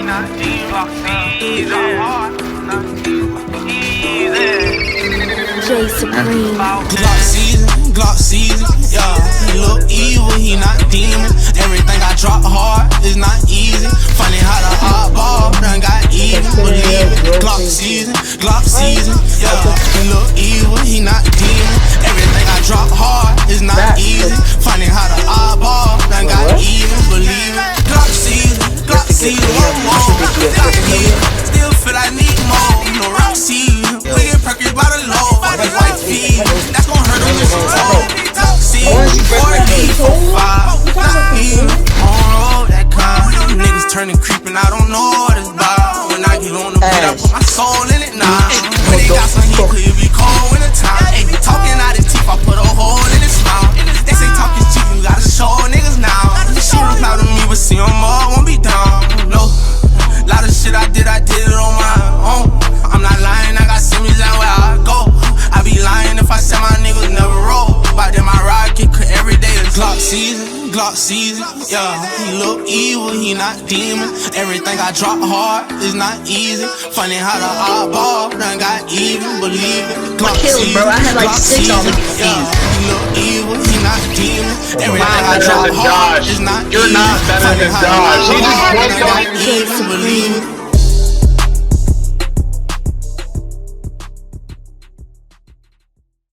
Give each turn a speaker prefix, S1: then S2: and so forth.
S1: J Supreme.
S2: Glock season, yeah. He look evil, he not demon. Everything I drop hard is not easy. Funny how the oddball done got even. Believe it. Glock season, yeah. He look evil, he not demon. Everything I drop hard is not easy. Funny how the oddball done got even. Believe it. Glock season, still feel I need more. No rock season, we get perky by the low. This white feet, that's gon' hurt them if you told. Season, 4D, 4-5, not even on road that kind. Niggas turning creepin', I don't know what it's about. When I get on the beat, I put my soul in it now. When they got some heat, could it be cold in the time? Ayy, talking out his teeth, I put a hole in his mouth. They say talk is cheap, you gotta show niggas now. She don't proud of me, but see them all won't be down. No, lot of shit I did it on my own. I'm not lying, I got semis out where I go. I be lying if I said my niggas never roll. But then my rocket, cause every day is Glock season, yeah. He look evil, he not demon. Everything I drop hard is not easy. Funny how the oddball done got even, believe it. Glock season,
S3: bro. I had like 6 on the
S2: yeah. He look evil, he not demon. Everything I drop hard is not easy.
S4: You're not better than Dodge. He just woke up.
S2: Believe it.